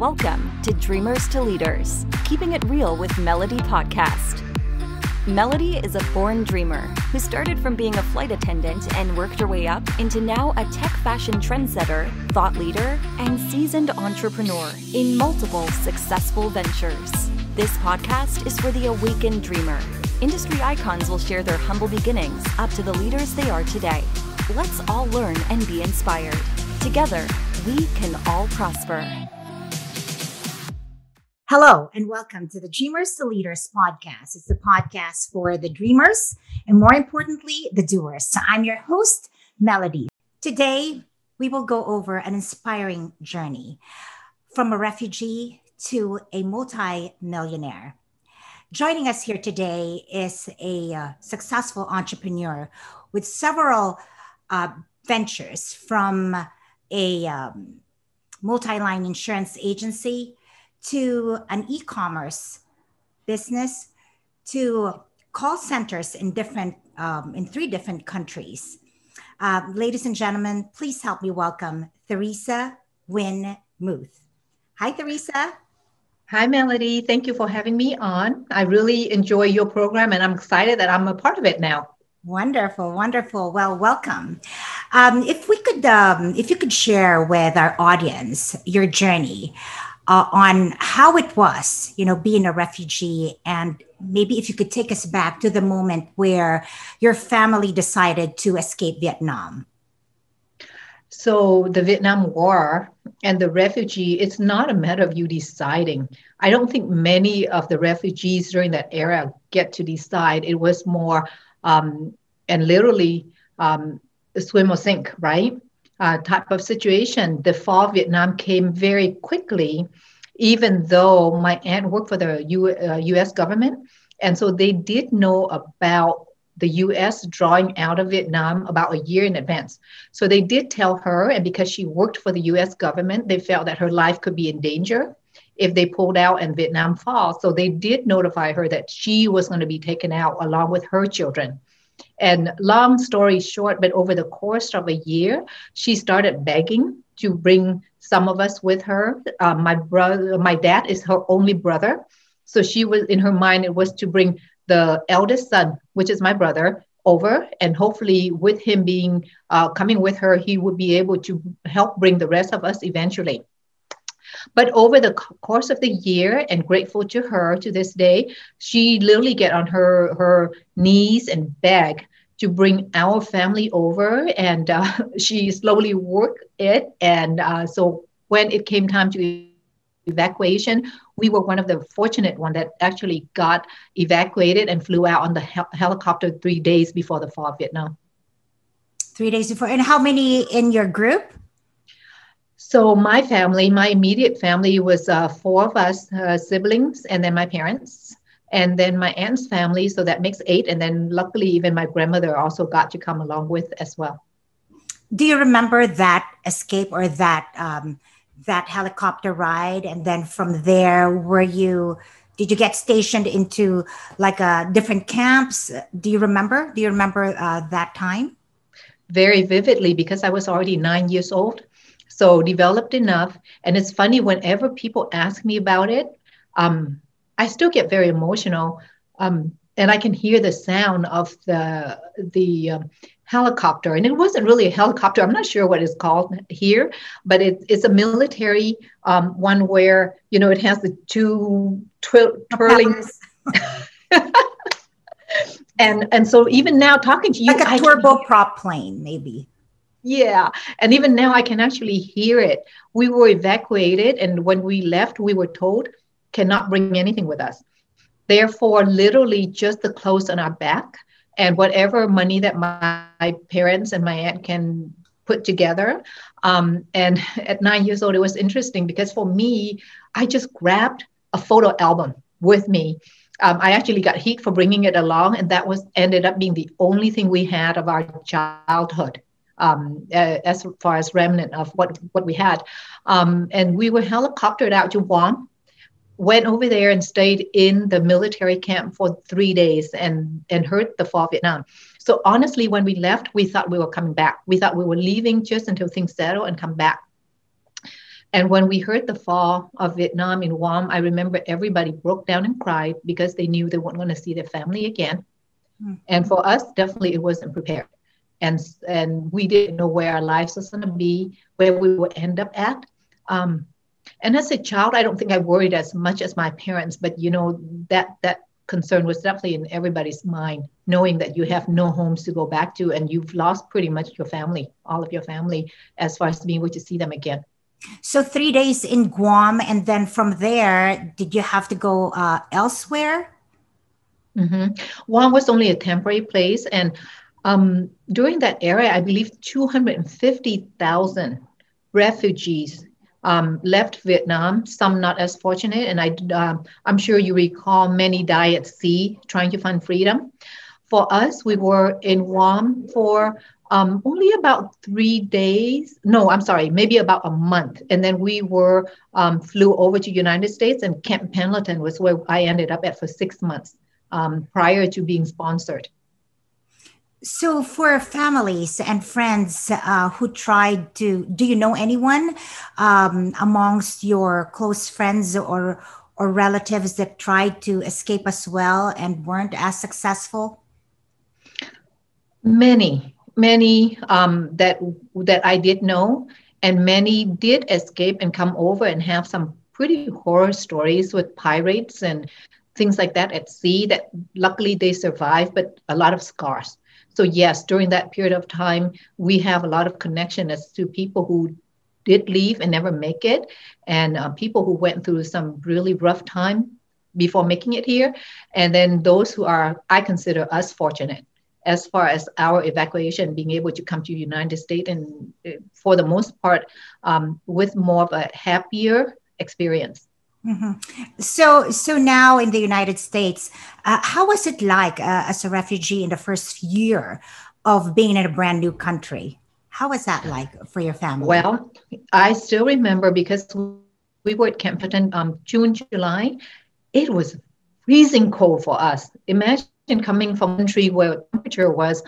Welcome to Dreamers to Leaders, Keeping It Real with Melody podcast. Melody is a born dreamer who started from being a flight attendant and worked her way up into now a tech fashion trendsetter, thought leader, and seasoned entrepreneur in multiple successful ventures. This podcast is for the awakened dreamer. Industry icons will share their humble beginnings up to the leaders they are today. Let's all learn and be inspired. Together, we can all prosper. Hello, and welcome to the Dreamers to Leaders podcast. It's the podcast for the dreamers and, more importantly, the doers. So I'm your host, Melody. Today, we will go over an inspiring journey from a refugee to a multi-millionaire. Joining us here today is a successful entrepreneur with several ventures, from a multi-line insurance agency to an e-commerce business to call centers in three different countries. Ladies and gentlemen, please help me welcome Theresa Nguyen-Muth. Hi, Theresa. Hi, Melody. Thank you for having me on. I really enjoy your program, and I'm excited that I'm a part of it now. Wonderful, wonderful. Well, welcome. If you could share with our audience your journey on how it was, being a refugee, and maybe if you could take us back to the moment where your family decided to escape Vietnam. So the Vietnam War and the refugee, it's not a matter of you deciding. I don't think many of the refugees during that era get to decide. It was more and literally swim or sink, right? Type of situation. The fall of Vietnam came very quickly, even though my aunt worked for the U.S. government. And so they did know about the U.S. drawing out of Vietnam about a year in advance. So they did tell her, and because she worked for the U.S. government, they felt that her life could be in danger if they pulled out and Vietnam falls. So they did notify her that she was going to be taken out along with her children. And long story short, but over the course of a year, she started begging to bring some of us with her. My dad is her only brother. So she was, in her mind, it was to bring the eldest son, which is my brother, over. And hopefully with him being coming with her, he would be able to help bring the rest of us eventually. But over the course of the year, and grateful to her to this day, she literally get on her knees and beg to bring our family over. And she slowly worked it. And so when it came time to evacuation, we were one of the fortunate one that actually got evacuated and flew out on the helicopter 3 days before the fall of Vietnam. 3 days before. And how many in your group? So my family, my immediate family was 4 of us siblings, and then my parents, and then my aunt's family. So that makes 8. And then luckily, even my grandmother also got to come along with as well. Do you remember that escape or that helicopter ride? And then from there, did you get stationed into like different camps? Do you remember that time? Very vividly, because I was already 9 years old. So developed enough. And it's funny, whenever people ask me about it, I still get very emotional. And I can hear the sound of the helicopter. And it wasn't really a helicopter. I'm not sure what it's called here, but it's a military one where, it has the two twirling. and so even now talking to you. Like a turboprop plane, maybe. Yeah. And even now I can actually hear it. We were evacuated. And when we left, we were told cannot bring anything with us. Therefore, literally just the clothes on our back and whatever money that my parents and my aunt can put together. And at 9 years old, it was interesting because for me, I just grabbed a photo album with me. I actually got heat for bringing it along. And that ended up being the only thing we had of our childhood. As far as remnant of what we had. And we were helicoptered out to Guam, went over there and stayed in the military camp for 3 days and heard the fall of Vietnam. So honestly, when we left, we thought we were coming back. We thought we were leaving just until things settle and come back. And when we heard the fall of Vietnam in Guam, I remember everybody broke down and cried because they knew they weren't going to see their family again. And for us, definitely it wasn't prepared. And we didn't know where our lives was going to be, where we would end up at. And as a child, I don't think I worried as much as my parents, but that concern was definitely in everybody's mind, knowing that you have no homes to go back to and you've lost pretty much your family, all of your family, as far as being able to see them again. So 3 days in Guam, and then from there, did you have to go elsewhere? Guam was only a temporary place. And during that era, I believe 250,000 refugees left Vietnam, some not as fortunate. And I'm sure you recall many died at sea trying to find freedom. For us, we were in Guam for only about 3 days. No, I'm sorry, maybe about a month. And then we flew over to United States, and Camp Pendleton was where I ended up at for 6 months prior to being sponsored. So for families and friends who tried to, do you know anyone amongst your close friends or relatives that tried to escape as well and weren't as successful? Many that I did know, and many did escape and come over and have some pretty horror stories with pirates and things like that at sea that luckily they survived, but a lot of scars. So yes, during that period of time, we have a lot of connection as to people who did leave and never make it, and people who went through some really rough time before making it here. And then those who I consider us fortunate as far as our evacuation, being able to come to the United States, and for the most part, with more of a happier experience. So now in the United States, how was it like as a refugee in the first year of being in a brand new country? How was that like for your family? Well, I still remember because we were at Camp Pendleton June, July. It was freezing cold for us. Imagine coming from a country where temperature was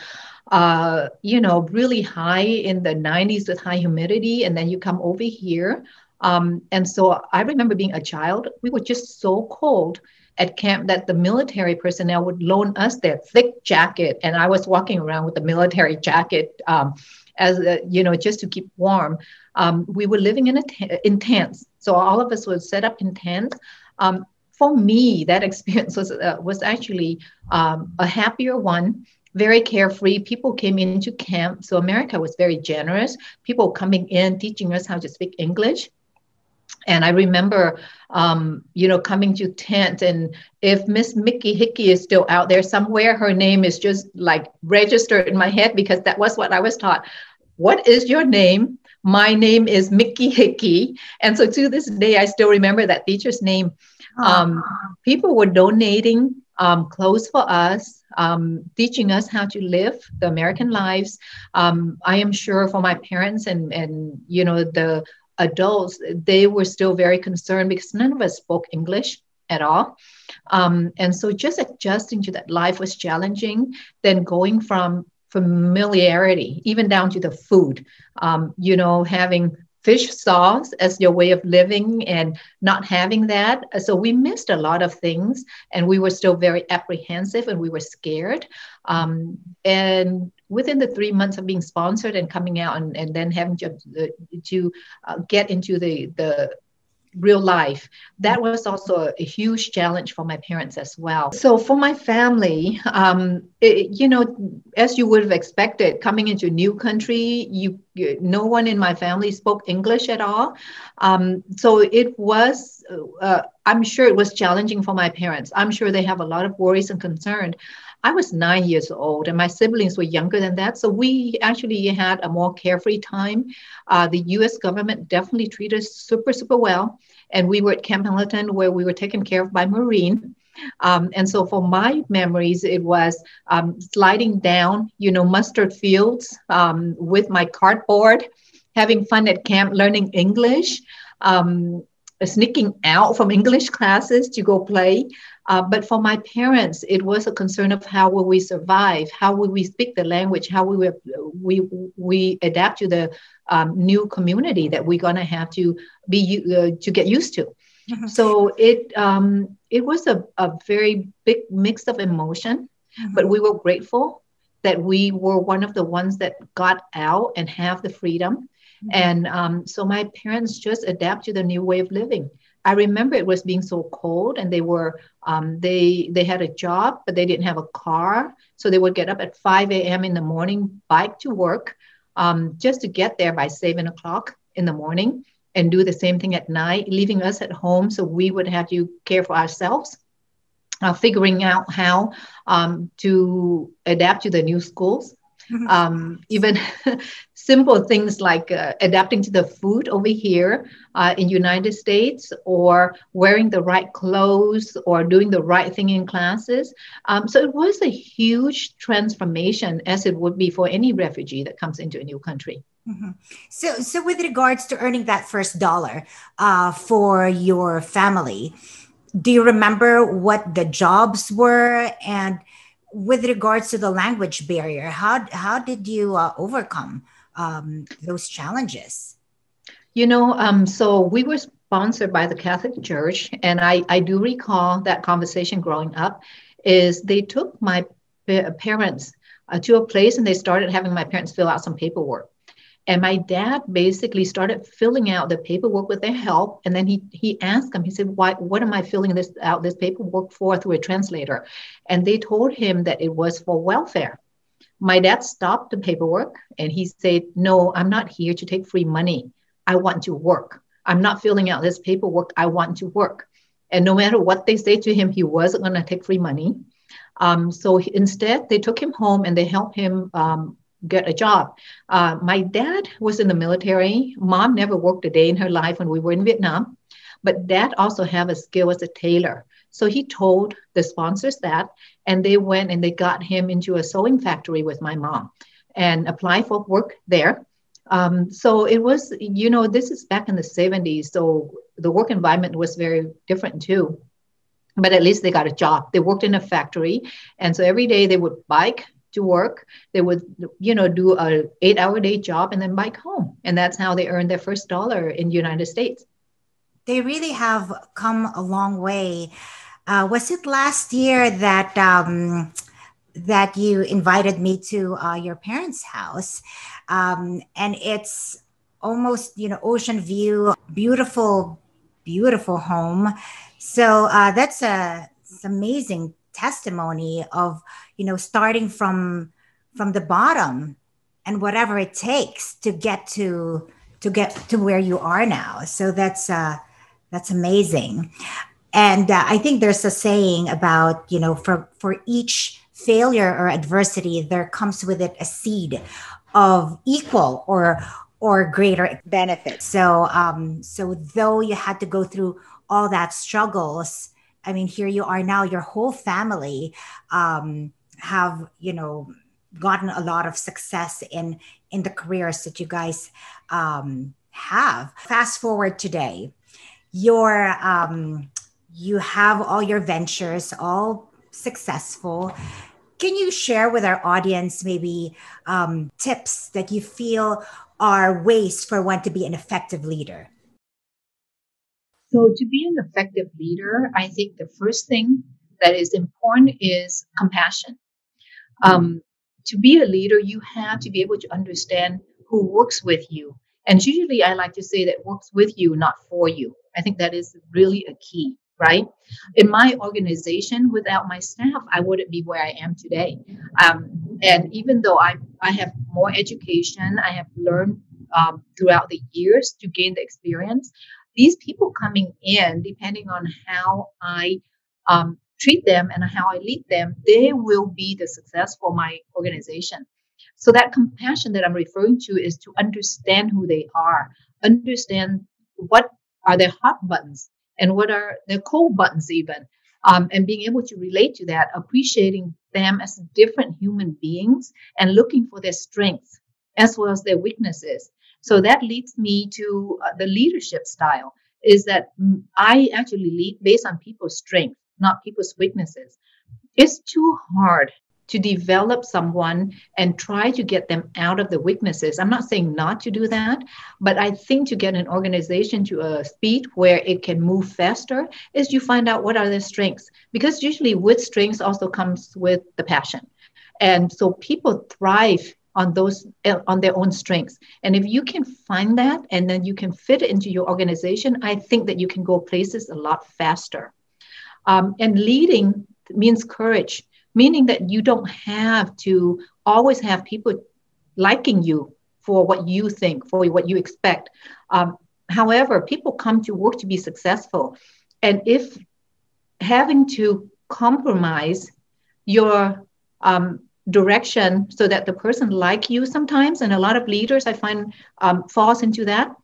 really high in the 90s with high humidity, and then you come over here. And so I remember being a child, we were just so cold at camp that the military personnel would loan us their thick jacket. And I was walking around with the military jacket just to keep warm. We were living in tents. So all of us would set up in tents. For me, that experience was actually a happier one. Very carefree. People came into camp. So America was very generous. People coming in, teaching us how to speak English. And I remember, coming to tent, and if Miss Mickey Hickey is still out there somewhere, her name is just like registered in my head because that was what I was taught. What is your name? My name is Mickey Hickey. And so to this day, I still remember that teacher's name. People were donating clothes for us, teaching us how to live the American lives. I am sure for my parents and the adults, they were still very concerned because none of us spoke English at all. And so just adjusting to that life was challenging. Then going from familiarity, even down to the food, having fish sauce as your way of living and not having that. So we missed a lot of things, and we were still very apprehensive and we were scared. And within the 3 months of being sponsored and coming out and then having to get into the real life, that was also a huge challenge for my parents as well. So for my family, as you would have expected, coming into a new country, no one in my family spoke English at all. So it was, I'm sure it was challenging for my parents. I'm sure they have a lot of worries and concerns. I was 9 years old and my siblings were younger than that. So we actually had a more carefree time. The US government definitely treated us super, super well. And we were at Camp Pendleton where we were taken care of by Marine. And so for my memories, it was sliding down, mustard fields with my cardboard, having fun at camp, learning English, sneaking out from English classes to go play. But for my parents, it was a concern of how will we survive, how will we speak the language, how we we adapt to the new community that we're going to have to to get used to. Mhm. So it was a very big mix of emotion, but Mhm. we were grateful that we were one of the ones that got out and have the freedom. Mhm. And so my parents just adapt to the new way of living. I remember it was being so cold, and they had a job, but they didn't have a car, so they would get up at 5 a.m. in the morning, bike to work, just to get there by 7 o'clock in the morning, and do the same thing at night, leaving us at home so we would have to care for ourselves, figuring out how to adapt to the new schools. Mhm. Even simple things like adapting to the food over here in United States, or wearing the right clothes, or doing the right thing in classes. So it was a huge transformation, as it would be for any refugee that comes into a new country. Mhm. So with regards to earning that first dollar for your family, do you remember what the jobs were? And with regards to the language barrier, how did you overcome those challenges? So we were sponsored by the Catholic Church, and I do recall that conversation growing up. Is they took my parents to a place, and they started having my parents fill out some paperwork. And my dad basically started filling out the paperwork with their help. And then he asked them, he said, "Why, what am I filling this paperwork for through a translator?" And they told him that it was for welfare. My dad stopped the paperwork and he said, "No, I'm not here to take free money. I want to work. I'm not filling out this paperwork. I want to work." And no matter what they say to him, he wasn't going to take free money. Instead, they took him home and they helped him get a job. My dad was in the military. Mom never worked a day in her life when we were in Vietnam, but dad also have a skill as a tailor. So he told the sponsors that, and they went and they got him into a sewing factory with my mom and applied for work there. So it was, this is back in the 70s. So the work environment was very different too, but at least they got a job. They worked in a factory. And so every day they would bike to work. They would, do a 8-hour day job and then bike home. And that's how they earned their first dollar in the United States. They really have come a long way. Was it last year that that you invited me to your parents' house? And it's almost, ocean view, beautiful, beautiful home. So that's it's amazing testimony of, starting from the bottom and whatever it takes to get to where you are now. So that's amazing. And I think there's a saying about, for each failure or adversity, there comes with it a seed of equal or greater benefit. So though you had to go through all that struggles, I mean, here you are now, your whole family have, gotten a lot of success in the careers that you guys have. Fast forward today, your you have all your ventures all successful. Can you share with our audience maybe tips that you feel are ways for one to be an effective leader? So to be an effective leader, I think the first thing that is important is compassion. Um, to be a leader, you have to be able to understand who works with you. And usually I like to say that works with you, not for you. I think that is really a key, right? In my organization, without my staff, I wouldn't be where I am today. And even though I have more education, I have learned throughout the years to gain the experience. These people coming in, depending on how I treat them and how I lead them, they will be the success for my organization. So that compassion that I'm referring to is to understand who they are, understand what are their hot buttons and what are their cold buttons even, and being able to relate to that, appreciating them as different human beings and looking for their strengths as well as their weaknesses. So that leads me to the leadership style is that I actually lead based on people's strength, not people's weaknesses. It's too hard to develop someone and try to get them out of the weaknesses. I'm not saying not to do that, but I think to get an organization to a speed where it can move faster is you find out what are their strengths, because usually with strengths also comes with the passion. And so people thrive on those, on their own strengths. And if you can find that and then you can fit it into your organization, I think that you can go places a lot faster. And leading means courage, meaning that you don't have to always have people liking you for what you think, for what you expect. However, people come to work to be successful. And if having to compromise your direction so that the person like you sometimes, and a lot of leaders I find falls into that,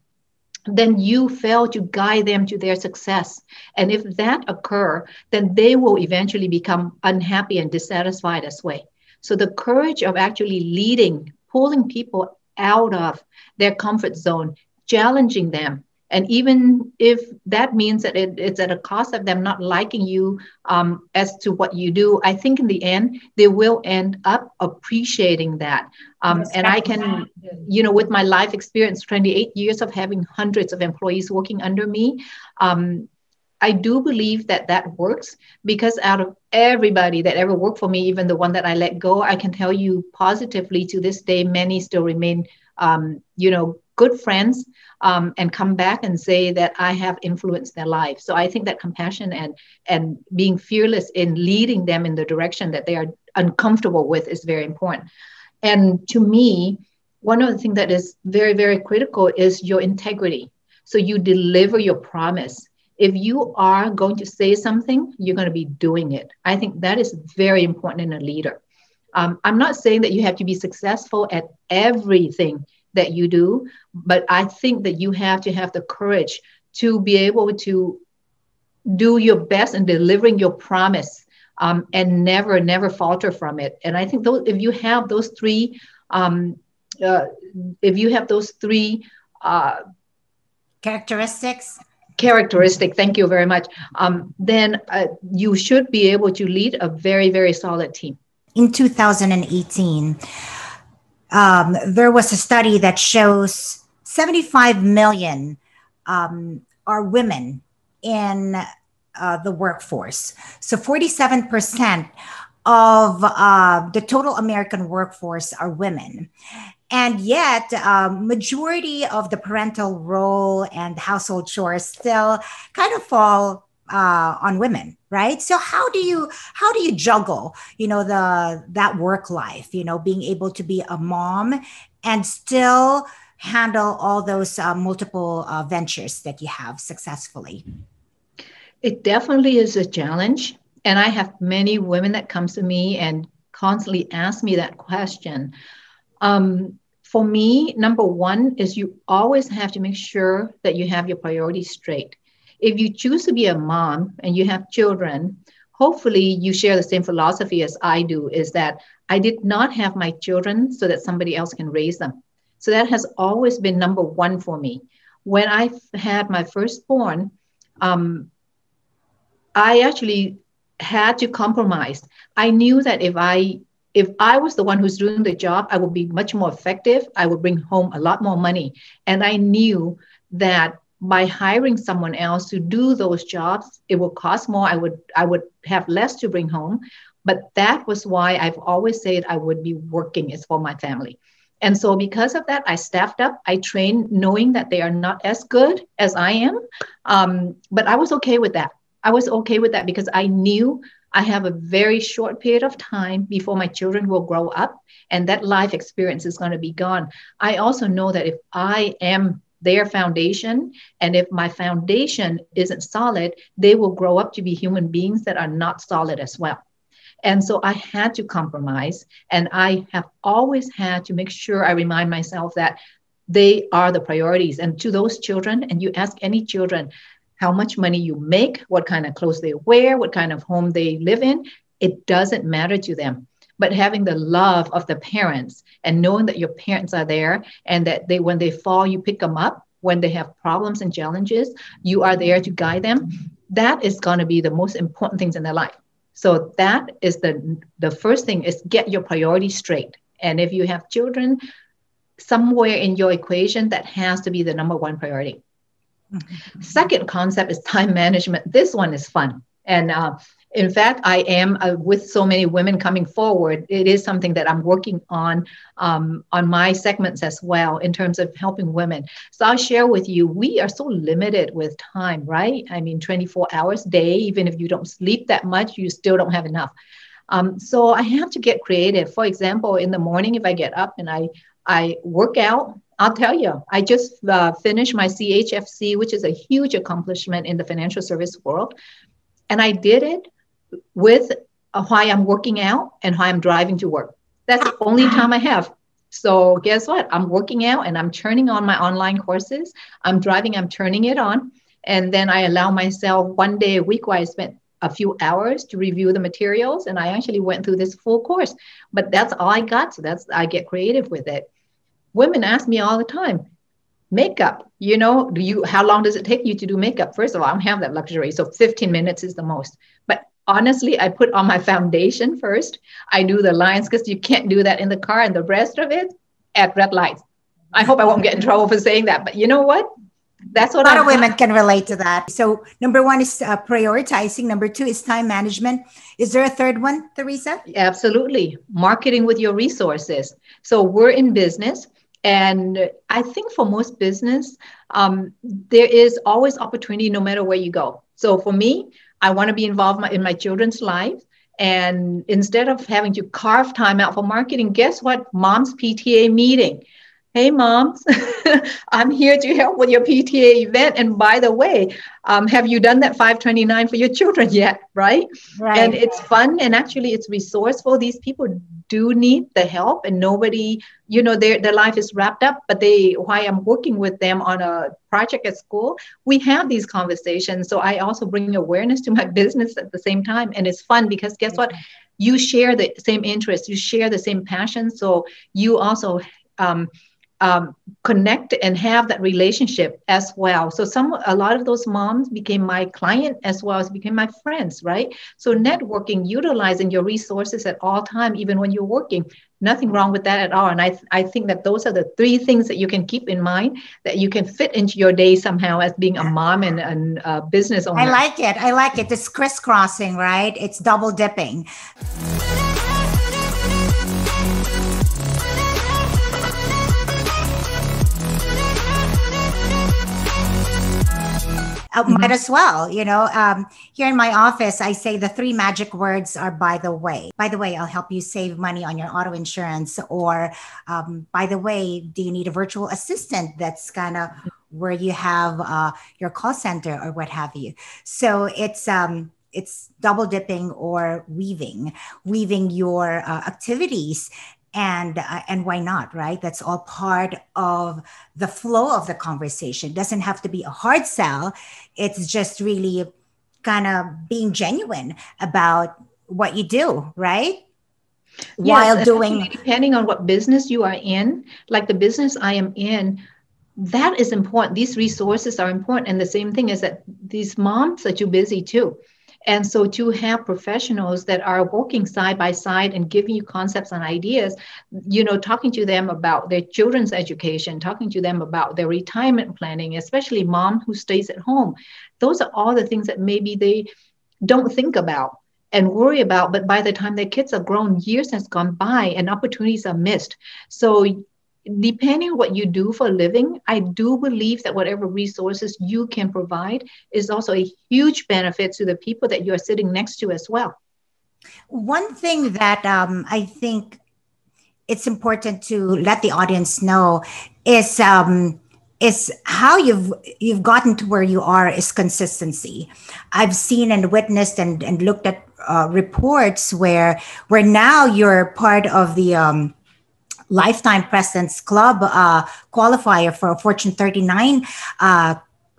then you fail to guide them to their success. And if that occur, then they will eventually become unhappy and dissatisfied as well. So the courage of actually leading, pulling people out of their comfort zone, challenging them. And even if that means that it's at a cost of them not liking you as to what you do, I think in the end, they will end up appreciating that. And I can, with my life experience, 28 years of having hundreds of employees working under me, I do believe that that works, because out of everybody that ever worked for me, even the one that I let go, I can tell you positively to this day, many still remain, good friends, and come back and say that I have influenced their life. So I think that compassion and being fearless in leading them in the direction that they are uncomfortable with is very important. And to me, one of the things that is very, very critical is your integrity. So you deliver your promise. If you are going to say something, you're going to be doing it. I think that is very important in a leader. I'm not saying that you have to be successful at everything that you do, but I think that you have to have the courage to be able to do your best in delivering your promise, and never falter from it. And I think if you have those three, characteristics. Thank you very much. Then you should be able to lead a very, very solid team. In 2018, there was a study that shows 75 million are women in the workforce. So 47% of the total American workforce are women. And yet, majority of the parental role and household chores still kind of fall on women, right? So how do you juggle, that work life, being able to be a mom and still handle all those multiple ventures that you have successfully? It definitely is a challenge. And I have many women that comes to me and constantly ask me that question. For me, number one is you always have to make sure that you have your priorities straight. If you choose to be a mom and you have children, hopefully you share the same philosophy as I do, is that I did not have my children so that somebody else can raise them. So that has always been number one for me. When I had my firstborn, I actually had to compromise. I knew that if I was the one who's doing the job, I would be much more effective. I would bring home a lot more money. And I knew that by hiring someone else to do those jobs, it will cost more. I would have less to bring home. But that was why I've always said I would be working is for my family. And so because of that, I staffed up, I trained knowing that they are not as good as I am. But I was okay with that. I was okay with that because I knew I have a very short period of time before my children will grow up and that life experience is going to be gone. I also know that if I am their foundation and if my foundation isn't solid, they will grow up to be human beings that are not solid as well. And so I had to compromise, and I have always had to make sure I remind myself that they are the priorities. And to those children, and you ask any children how much money you make, what kind of clothes they wear, what kind of home they live in, it doesn't matter to them. But having the love of the parents and knowing that your parents are there and that when they fall, you pick them up. When they have problems and challenges, you are there to guide them. that is going to be the most important things in their life. So that is the first thing, is get your priorities straight. And if you have children, somewhere in your equation, that has to be the number one priority. Mm-hmm. Second concept is time management. This one is fun. And in fact, I am with so many women coming forward. It is something that I'm working on my segments as well in terms of helping women. So I'll share with you, we are so limited with time, right? I mean, 24 hours a day, even if you don't sleep that much, you still don't have enough. So I have to get creative. For example, in the morning, if I get up and I work out, I'll tell you, I just finished my CHFC, which is a huge accomplishment in the financial service world. And I did it with while I'm working out and while I'm driving to work. That's the only time I have. So guess what? I'm working out and I'm turning on my online courses. I'm driving, I'm turning it on. And then I allow myself one day a week where I spent a few hours to review the materials. And I actually went through this full course. But that's all I got. So I get creative with it. Women ask me all the time, makeup, how long does it take you to do makeup? First of all, I don't have that luxury. So 15 minutes is the most. But honestly, I put on my foundation first. I do the lines because you can't do that in the car, and the rest of it at red lights. I hope I won't get in trouble for saying that. But you know what? That's what a lot of women can relate to that. So number one is prioritizing. Number two is time management. Is there a third one, Theresa? Absolutely. Marketing with your resources. So we're in business. And I think for most business, there is always opportunity no matter where you go. So for me, I want to be involved in my children's lives. And instead of having to carve time out for marketing, guess what? Mom's PTA meeting. Hey, moms, I'm here to help with your PTA event. And by the way, have you done that 529 for your children yet? Right. And it's fun. And actually, it's resourceful. These people do need the help, and nobody, their life is wrapped up. But while I'm working with them on a project at school, we have these conversations. So I also bring awareness to my business at the same time. And it's fun because guess what? You share the same interests, you share the same passion. So you also connect and have that relationship as well. So a lot of those moms became my client as well as became my friends, right? So networking, utilizing your resources at all time, even when you're working, nothing wrong with that at all. And I think that those are the three things that you can keep in mind that you can fit into your day somehow as being a mom and a business owner. I like it. It's crisscrossing, right? It's double dipping. Might as well, here in my office, I say the three magic words are by the way. By the way, I'll help you save money on your auto insurance. Or by the way, do you need a virtual assistant that's kind of where you have your call center or what have you. So it's double dipping or weaving your activities. And why not, right? That's all part of the flow of the conversation. It doesn't have to be a hard sell. It's just really kind of being genuine about what you do, right? Yes, while doing, depending on what business you are in, like the business I am in, that is important. These resources are important. And the same thing is that these moms are too busy too. And so to have professionals that are working side by side and giving you concepts and ideas, talking to them about their children's education, talking to them about their retirement planning, especially mom who stays at home. Those are all the things that maybe they don't think about and worry about. But by the time their kids are grown, years has gone by and opportunities are missed. So depending on what you do for a living, I do believe that whatever resources you can provide is also a huge benefit to the people that you're sitting next to as well. One thing that I think it's important to let the audience know is how you've gotten to where you are is consistency. I've seen and witnessed and looked at reports where now you're part of the Lifetime Presidents Club qualifier for a Fortune 39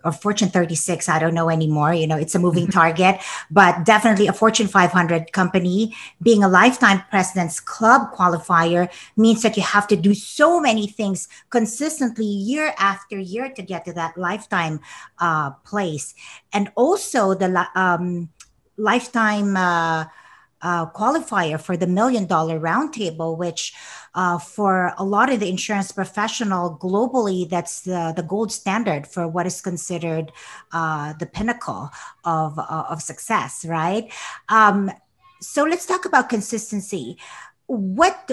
or Fortune 36. I don't know anymore. It's a moving target, but definitely a Fortune 500 company. Being a lifetime President's Club qualifier means that you have to do so many things consistently year after year to get to that lifetime place. And also the lifetime qualifier for the $1 million roundtable, which for a lot of the insurance professional globally, that's the gold standard for what is considered the pinnacle of success, right? So let's talk about consistency. What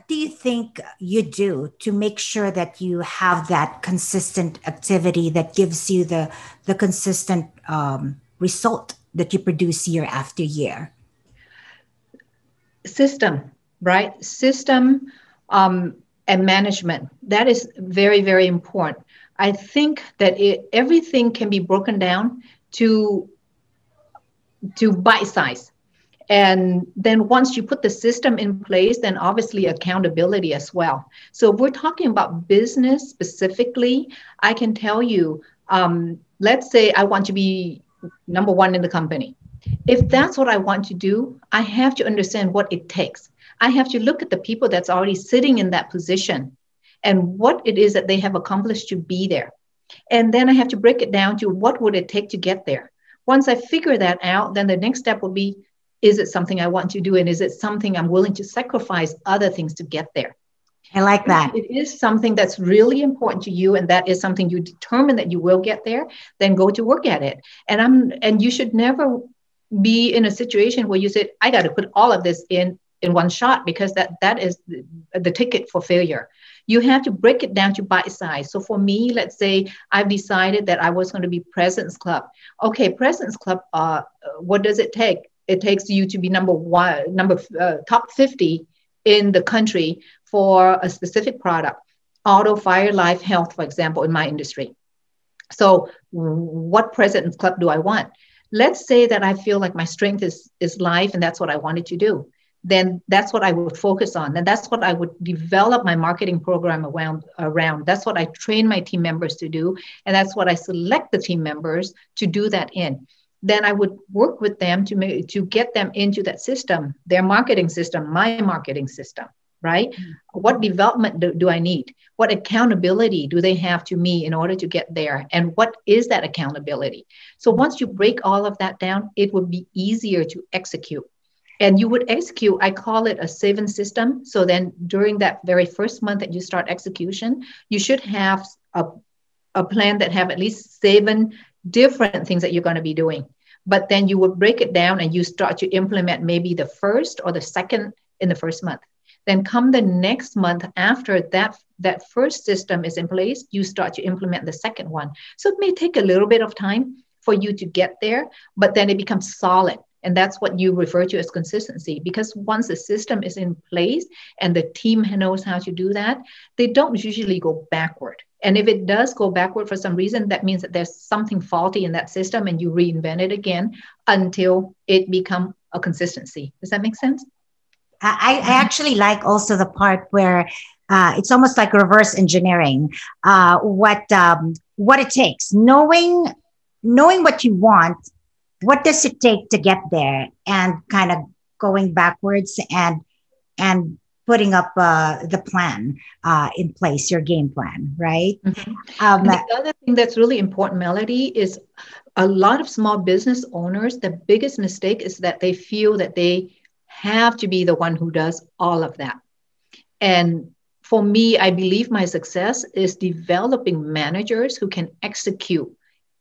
do you think you do to make sure that you have that consistent activity that gives you the consistent result that you produce year after year? System, right? System and management. That is very, very important. I think that everything can be broken down to bite size. And then once you put the system in place, then obviously accountability as well. So if we're talking about business specifically, I can tell you, let's say I want to be number one in the company. If that's what I want to do, I have to understand what it takes. I have to look at the people that's already sitting in that position and what it is that they have accomplished to be there. And then I have to break it down to what would it take to get there. Once I figure that out, then the next step will be, is it something I want to do? And is it something I'm willing to sacrifice other things to get there? I like that. If it is something that's really important to you and that is something you determine that you will get there, then go to work at it. And you should never be in a situation where you say, I got to put all of this in one shot, because that is the ticket for failure. You have to break it down to bite size. So for me, let's say I've decided that I was going to be President's Club. Okay, President's Club, what does it take? It takes you to be top 50 in the country for a specific product, auto, fire, life, health, for example, in my industry. So what President's Club do I want? Let's say that I feel like my strength is life and that's what I wanted to do. Then that's what I would focus on. And that's what I would develop my marketing program around. That's what I train my team members to do. And that's what I select the team members to do that in. Then I would work with them to get them into that system, their marketing system, my marketing system, right? Mm-hmm. What development do I need? What accountability do they have to me in order to get there? And what is that accountability? So once you break all of that down, it would be easier to execute. And you would execute, I call it a 7 system. So then during that very first month that you start execution, you should have a plan that have at least 7 different things that you're going to be doing. But then you would break it down and you start to implement maybe the first or the second in the first month. Then come the next month after that first system is in place, you start to implement the second one. So it may take a little bit of time for you to get there, but then it becomes solid. And that's what you refer to as consistency, because once the system is in place and the team knows how to do that, they don't usually go backward. And if it does go backward for some reason, that means that there's something faulty in that system and you reinvent it again until it becomes a consistency. Does that make sense? I actually like also the part where it's almost like reverse engineering, what it takes, knowing what you want. What does it take to get there, and kind of going backwards and putting up the plan in place, your game plan, right? Mm-hmm. The other thing that's really important, Melody, is a lot of small business owners, the biggest mistake is that they feel that they have to be the one who does all of that. And for me, I believe my success is developing managers who can execute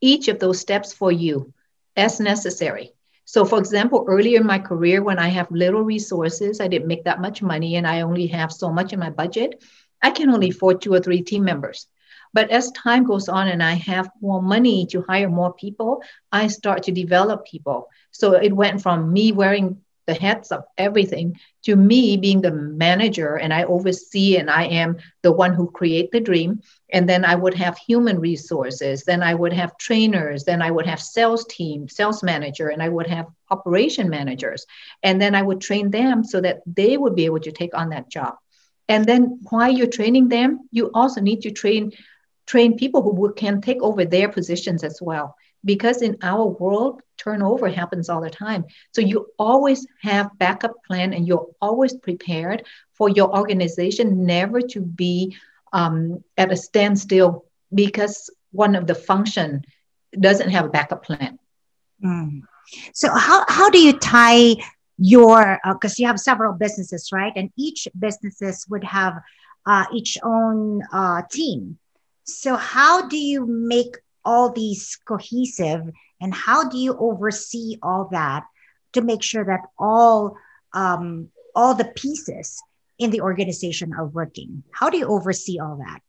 each of those steps for you as necessary. So for example, earlier in my career, when I have little resources, I didn't make that much money and I only have so much in my budget, I can only afford 2 or 3 team members. But as time goes on and I have more money to hire more people, I start to develop people. So it went from me wearing the hats of everything to me being the manager, and I oversee and I am the one who create the dream. And then I would have human resources, then I would have trainers, then I would have sales team, sales manager, and I would have operation managers. And then I would train them so that they would be able to take on that job. And then while you're training them, you also need to train train people who can take over their positions as well. Because in our world, turnover happens all the time. So you always have backup plan and you're always prepared for your organization never to be at a standstill because one of the function doesn't have a backup plan. Mm. So how do you tie your, because you have several businesses, right? And each businesses would have each own team. So how do you make all these cohesive, and how do you oversee all that to make sure that all the pieces in the organization are working? How do you oversee all that?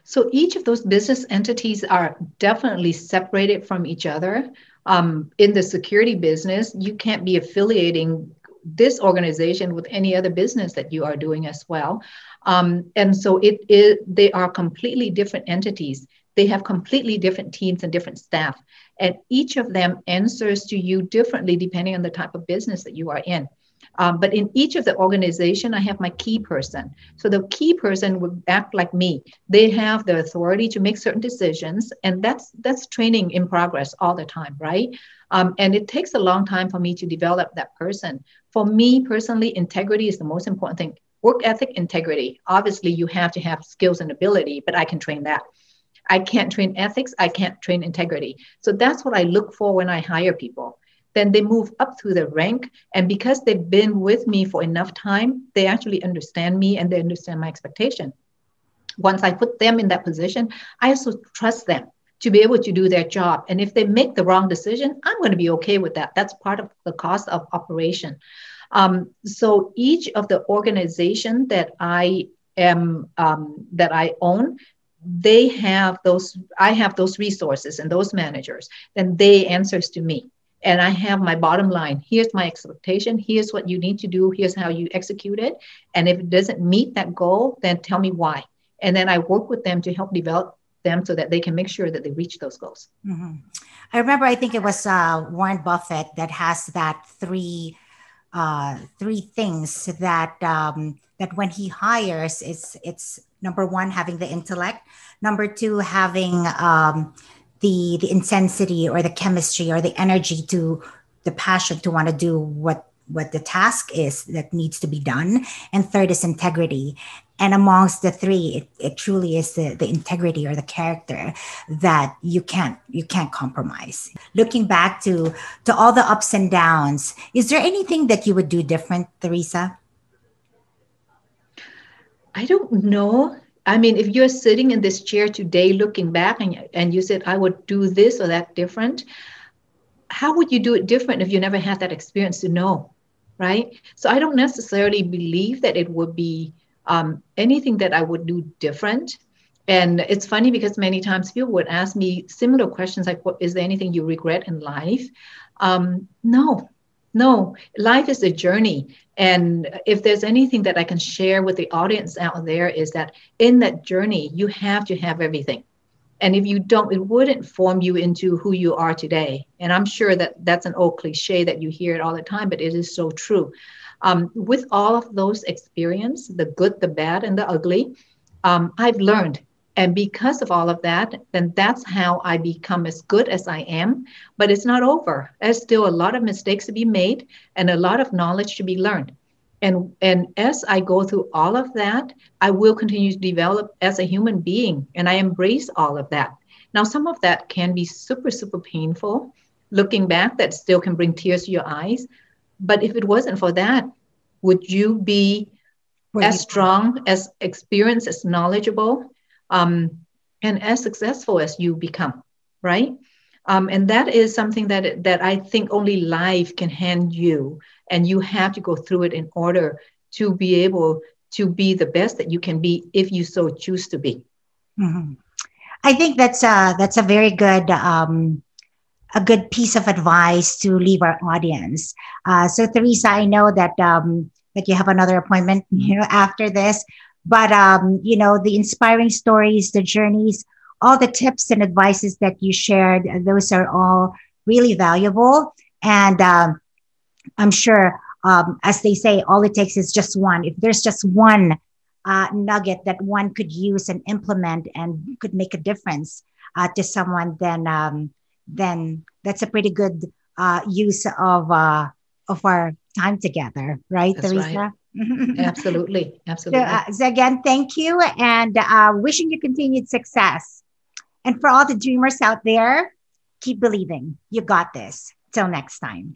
So each of those business entities are definitely separated from each other. In the security business, you can't be affiliating this organization with any other business that you are doing as well. And so they are completely different entities. They have completely different teams and different staff. And each of them answers to you differently depending on the type of business that you are in. But in each of the organization, I have my key person. So the key person would act like me. They have the authority to make certain decisions, and that's training in progress all the time, right? And it takes a long time for me to develop that person. For me personally, integrity is the most important thing. Work ethic, integrity. Obviously, you have to have skills and ability, but I can train that. I can't train ethics. I can't train integrity. So that's what I look for when I hire people. Then they move up through the rank. And because they've been with me for enough time, they actually understand me and they understand my expectation. Once I put them in that position, I also trust them to be able to do their job. And if they make the wrong decision, I'm going to be okay with that. That's part of the cost of operation. So each of the organization that I own, they have those, I have those resources and those managers, and they answers to me. And I have my bottom line. Here's my expectation. Here's what you need to do. Here's how you execute it. And if it doesn't meet that goal, then tell me why. And then I work with them to help develop them so that they can make sure that they reach those goals. Mm-hmm. I remember, I think it was Warren Buffett that has that three things that that when he hires, it's number one, having the intellect, number two, having the intensity or the chemistry or the energy to the passion to want to do what the task is that needs to be done, and third is integrity. And amongst the three, it truly is the integrity or the character that you can't compromise. Looking back to all the ups and downs, is there anything that you would do different, Theresa? I don't know. I mean, if you're sitting in this chair today looking back and you said, I would do this or that different, how would you do it different if you never had that experience to know, right? So I don't necessarily believe that it would be anything that I would do different. And it's funny because many times people would ask me similar questions like, is there anything you regret in life? No, life is a journey. And if there's anything that I can share with the audience out there is that in that journey, you have to have everything. And if you don't, it wouldn't form you into who you are today. And I'm sure that that's an old cliche that you hear it all the time, but it is so true. With all of those experience, the good, the bad, and the ugly, I've learned. And because of all of that, then that's how I become as good as I am. But it's not over. There's still a lot of mistakes to be made and a lot of knowledge to be learned. And as I go through all of that, I will continue to develop as a human being. And I embrace all of that. Now, some of that can be super, super painful. Looking back, that still can bring tears to your eyes. But if it wasn't for that, would you be as strong, as experienced, as knowledgeable? And as successful as you become, right? And that is something that I think only life can hand you, and you have to go through it in order to be able to be the best that you can be if you so choose to be. Mm-hmm. I think that's a very good a good piece of advice to leave our audience. So Theresa, I know that that you have another appointment, after this. But, the inspiring stories, the journeys, all the tips and advices that you shared, those are all really valuable. And I'm sure, as they say, all it takes is just one. If there's just one nugget that one could use and implement and could make a difference to someone, then that's a pretty good use of our time together, right, That's right. Theresa? Absolutely. So, Absolutely. so again, thank you, and wishing you continued success. And for all the dreamers out there, keep believing. You got this. Till next time.